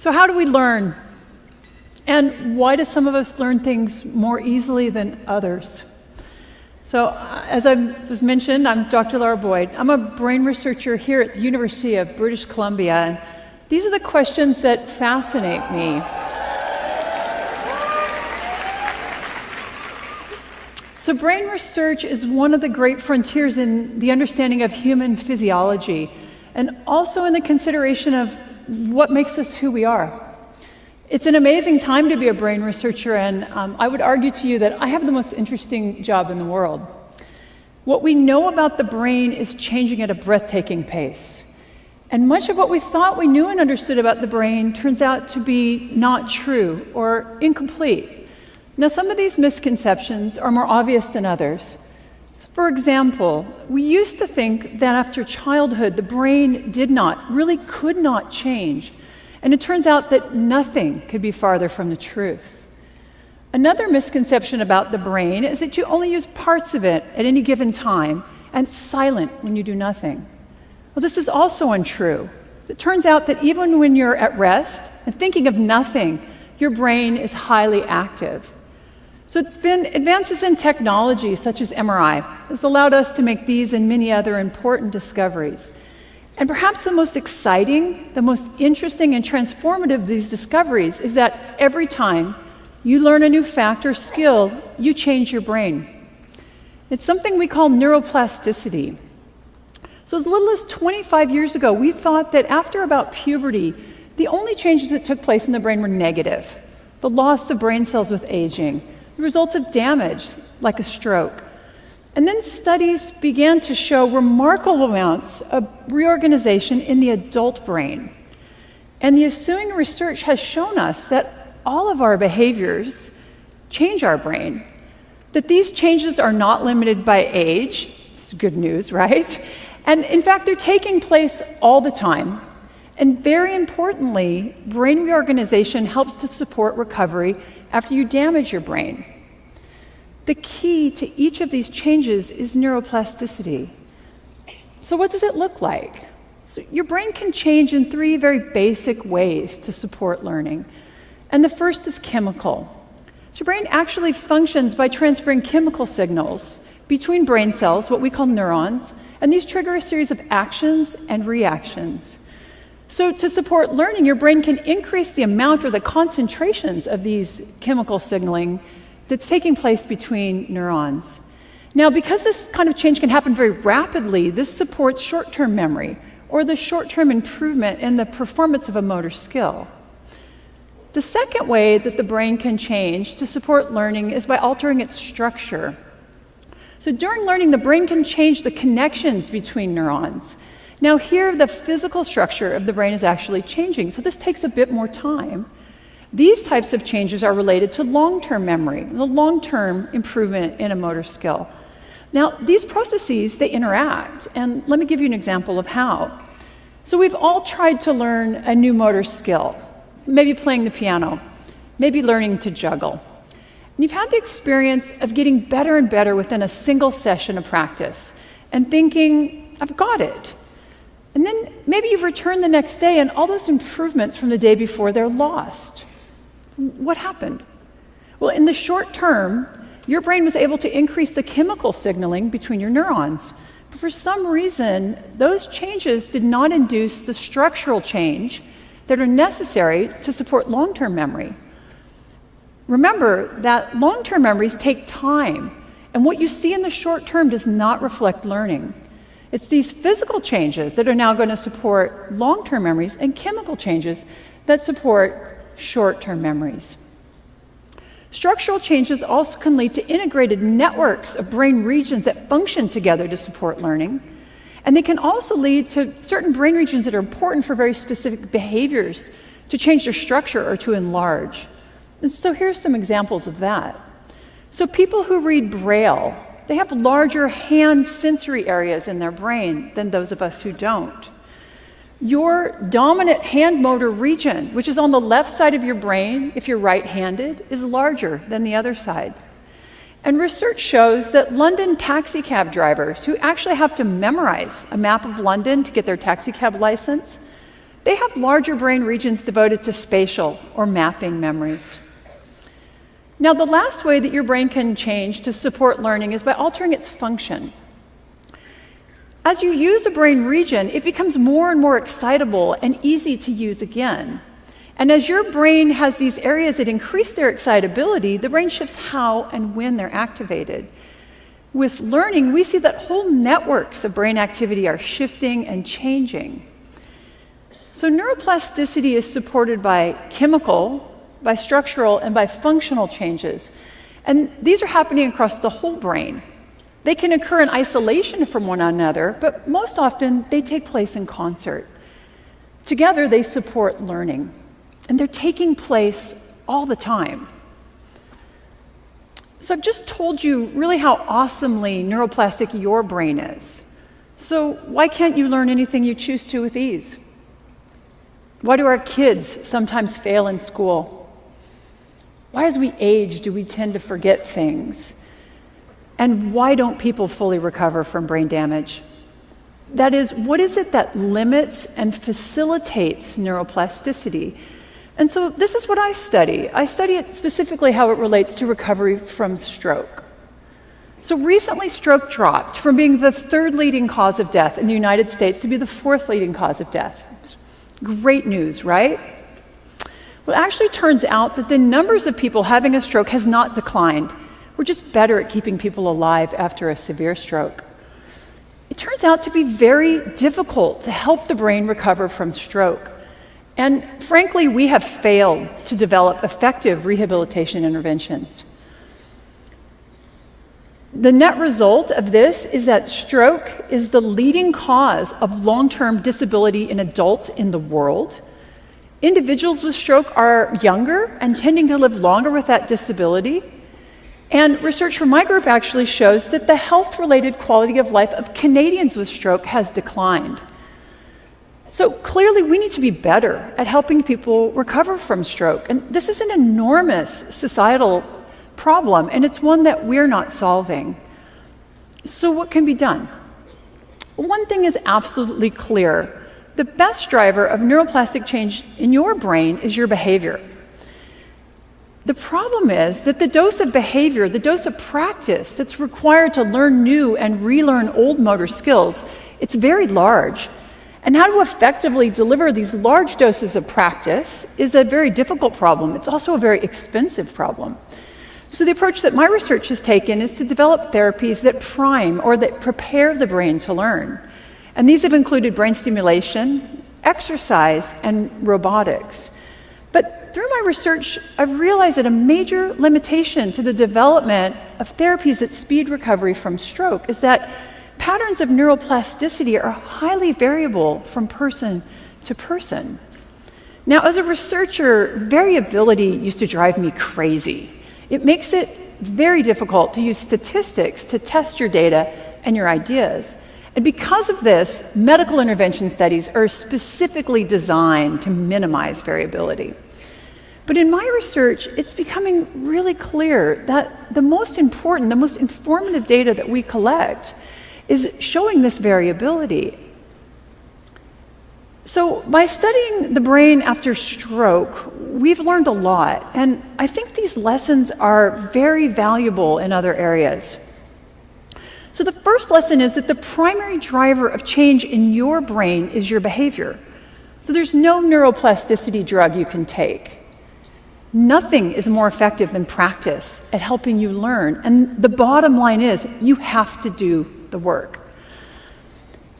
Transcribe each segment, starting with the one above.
So how do we learn? And why do some of us learn things more easily than others? So as I was mentioned, I'm Dr. Lara Boyd. I'm a brain researcher here at the University of British Columbia, and these are the questions that fascinate me. So brain research is one of the great frontiers in the understanding of human physiology, and also in the consideration of what makes us who we are. It's an amazing time to be a brain researcher, and I would argue to you that I have the most interesting job in the world. What we know about the brain is changing at a breathtaking pace. And much of what we thought we knew and understood about the brain turns out to be not true or incomplete. Now, some of these misconceptions are more obvious than others. For example, we used to think that after childhood, the brain really could not change. And it turns out that nothing could be farther from the truth. Another misconception about the brain is that you only use parts of it at any given time and it's silent when you do nothing. Well, this is also untrue. It turns out that even when you're at rest and thinking of nothing, your brain is highly active. So it's been advances in technology such as MRI has allowed us to make these and many other important discoveries. And perhaps the most exciting, the most interesting and transformative of these discoveries is that every time you learn a new fact or skill, you change your brain. It's something we call neuroplasticity. So as little as 25 years ago, we thought that after about puberty, the only changes that took place in the brain were negative. The loss of brain cells with aging, the result of damage like a stroke. And then studies began to show remarkable amounts of reorganization in the adult brain. And the ensuing research has shown us that all of our behaviors change our brain, that these changes are not limited by age. It's good news, right? And in fact, they're taking place all the time. And very importantly, brain reorganization helps to support recovery after you damage your brain. The key to each of these changes is neuroplasticity. So what does it look like? So your brain can change in three very basic ways to support learning. And the first is chemical. So your brain actually functions by transferring chemical signals between brain cells, what we call neurons, and these trigger a series of actions and reactions. So to support learning, your brain can increase the amount or the concentrations of these chemical signaling that's taking place between neurons. Now, because this kind of change can happen very rapidly, this supports short-term memory, or the short-term improvement in the performance of a motor skill. The second way that the brain can change to support learning is by altering its structure. So during learning, the brain can change the connections between neurons. Now here, the physical structure of the brain is actually changing, so this takes a bit more time. These types of changes are related to long-term memory, the long-term improvement in a motor skill. Now, these processes, they interact, and let me give you an example of how. So we've all tried to learn a new motor skill, maybe playing the piano, maybe learning to juggle. And you've had the experience of getting better and better within a single session of practice and thinking, I've got it. And then maybe you've returned the next day and all those improvements from the day before, they're lost. What happened? Well, in the short term, your brain was able to increase the chemical signaling between your neurons. But for some reason, those changes did not induce the structural change that are necessary to support long-term memory. Remember that long-term memories take time, and what you see in the short term does not reflect learning. It's these physical changes that are now going to support long-term memories and chemical changes that support short-term memories. Structural changes also can lead to integrated networks of brain regions that function together to support learning. And they can also lead to certain brain regions that are important for very specific behaviors to change their structure or to enlarge. And so here's some examples of that. So people who read Braille, they have larger hand sensory areas in their brain than those of us who don't. Your dominant hand motor region, which is on the left side of your brain, if you're right-handed, is larger than the other side. And research shows that London taxi cab drivers who actually have to memorize a map of London to get their taxi cab license, they have larger brain regions devoted to spatial or mapping memories. Now, the last way that your brain can change to support learning is by altering its function. As you use a brain region, it becomes more and more excitable and easy to use again. And as your brain has these areas that increase their excitability, the brain shifts how and when they're activated. With learning, we see that whole networks of brain activity are shifting and changing. So neuroplasticity is supported by chemical, by structural, and by functional changes. And these are happening across the whole brain. They can occur in isolation from one another, but most often they take place in concert. Together, they support learning, and they're taking place all the time. So I've just told you really how awesomely neuroplastic your brain is. So why can't you learn anything you choose to with ease? Why do our kids sometimes fail in school? Why, as we age, do we tend to forget things? And why don't people fully recover from brain damage? That is, what is it that limits and facilitates neuroplasticity? And so this is what I study. I study it specifically how it relates to recovery from stroke. So recently, stroke dropped from being the third leading cause of death in the United States to be the fourth leading cause of death. Great news, right? Well, it actually turns out that the numbers of people having a stroke has not declined. We're just better at keeping people alive after a severe stroke. It turns out to be very difficult to help the brain recover from stroke. And frankly, we have failed to develop effective rehabilitation interventions. The net result of this is that stroke is the leading cause of long-term disability in adults in the world. Individuals with stroke are younger and tending to live longer with that disability. And research from my group actually shows that the health-related quality of life of Canadians with stroke has declined. So clearly, we need to be better at helping people recover from stroke. And this is an enormous societal problem, and it's one that we're not solving. So what can be done? One thing is absolutely clear. The best driver of neuroplastic change in your brain is your behavior. The problem is that the dose of behavior, the dose of practice that's required to learn new and relearn old motor skills, it's very large. And how to effectively deliver these large doses of practice is a very difficult problem. It's also a very expensive problem. So the approach that my research has taken is to develop therapies that prime or that prepare the brain to learn. And these have included brain stimulation, exercise, and robotics. But through my research, I've realized that a major limitation to the development of therapies that speed recovery from stroke is that patterns of neuroplasticity are highly variable from person to person. Now, as a researcher, variability used to drive me crazy. It makes it very difficult to use statistics to test your data and your ideas. And because of this, medical intervention studies are specifically designed to minimize variability. But in my research, it's becoming really clear that the most important, the most informative data that we collect is showing this variability. So by studying the brain after stroke, we've learned a lot, and I think these lessons are very valuable in other areas. So the first lesson is that the primary driver of change in your brain is your behavior. So there's no neuroplasticity drug you can take. Nothing is more effective than practice at helping you learn, and the bottom line is you have to do the work.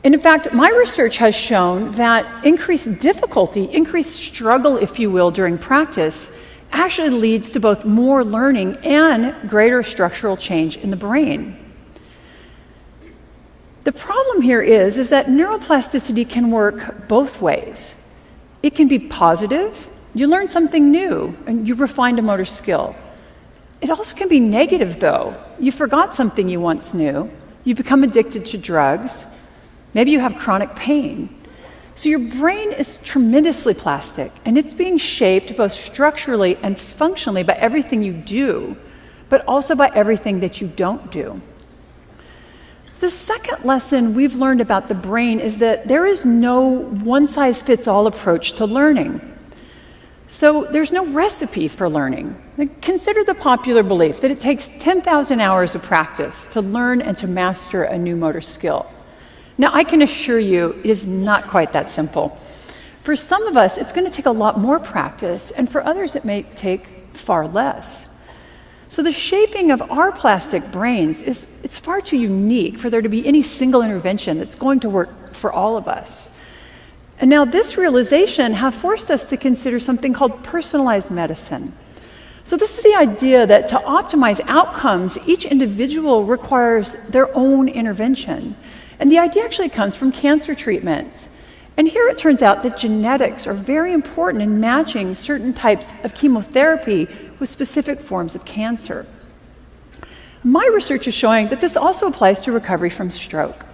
And in fact, my research has shown that increased difficulty, increased struggle, if you will, during practice actually leads to both more learning and greater structural change in the brain. The problem here is that neuroplasticity can work both ways. It can be positive. You learn something new and you refined a motor skill. It also can be negative, though. You forgot something you once knew. You become addicted to drugs. Maybe you have chronic pain. So your brain is tremendously plastic, and it's being shaped both structurally and functionally by everything you do, but also by everything that you don't do. The second lesson we've learned about the brain is that there is no one-size-fits-all approach to learning. So there's no recipe for learning. Consider the popular belief that it takes 10,000 hours of practice to learn and to master a new motor skill. Now, I can assure you it is not quite that simple. For some of us, it's going to take a lot more practice, and for others, it may take far less. So the shaping of our plastic brains it's far too unique for there to be any single intervention that's going to work for all of us. And now this realization have forced us to consider something called personalized medicine. So this is the idea that to optimize outcomes, each individual requires their own intervention. And the idea actually comes from cancer treatments. And here it turns out that genetics are very important in matching certain types of chemotherapy with specific forms of cancer. My research is showing that this also applies to recovery from stroke.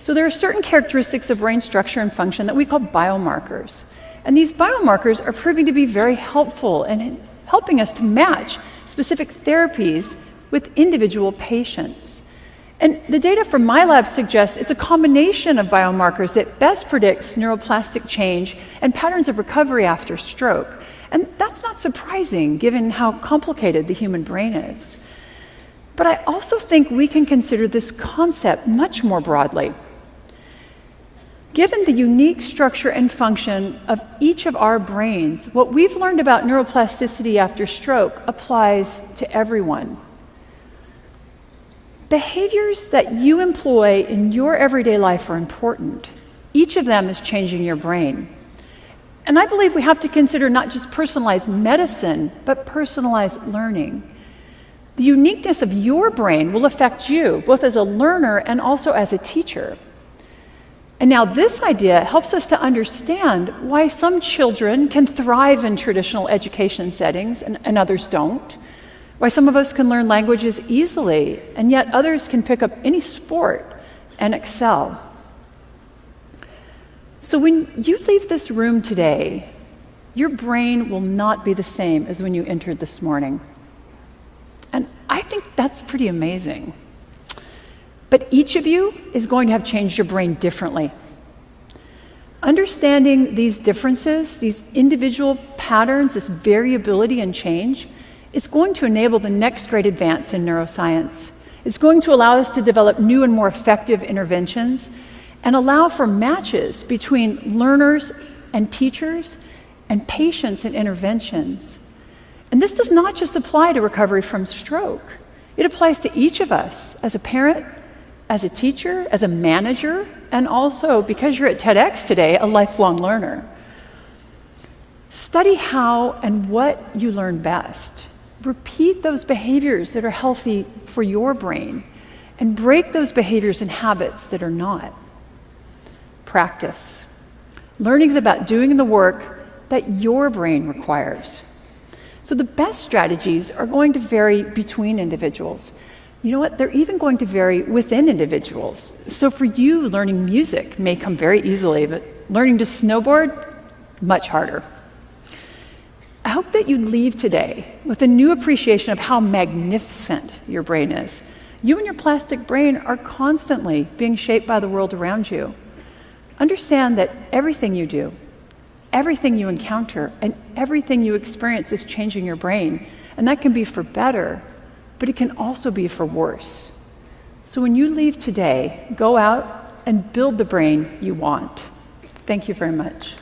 So there are certain characteristics of brain structure and function that we call biomarkers. And these biomarkers are proving to be very helpful in helping us to match specific therapies with individual patients. And the data from my lab suggests it's a combination of biomarkers that best predicts neuroplastic change and patterns of recovery after stroke. And that's not surprising given how complicated the human brain is. But I also think we can consider this concept much more broadly. Given the unique structure and function of each of our brains, what we've learned about neuroplasticity after stroke applies to everyone. Behaviors that you employ in your everyday life are important. Each of them is changing your brain. And I believe we have to consider not just personalized medicine, but personalized learning. The uniqueness of your brain will affect you, both as a learner and also as a teacher. And now this idea helps us to understand why some children can thrive in traditional education settings and others don't. Why some of us can learn languages easily, and yet others can pick up any sport and excel. So when you leave this room today, your brain will not be the same as when you entered this morning. And I think that's pretty amazing. But each of you is going to have changed your brain differently. Understanding these differences, these individual patterns, this variability and change, is going to enable the next great advance in neuroscience. It's going to allow us to develop new and more effective interventions and allow for matches between learners and teachers and patients and interventions. And this does not just apply to recovery from stroke. It applies to each of us as a parent, as a teacher, as a manager, and also, because you're at TEDx today, a lifelong learner. Study how and what you learn best. Repeat those behaviors that are healthy for your brain, and break those behaviors and habits that are not. Practice. Learning is about doing the work that your brain requires. So the best strategies are going to vary between individuals. You know what? They're even going to vary within individuals. So for you, learning music may come very easily, but learning to snowboard, much harder. I hope that you leave today with a new appreciation of how magnificent your brain is. You and your plastic brain are constantly being shaped by the world around you. Understand that everything you do, everything you encounter, and everything you experience is changing your brain. And that can be for better, but it can also be for worse. So when you leave today, go out and build the brain you want. Thank you very much.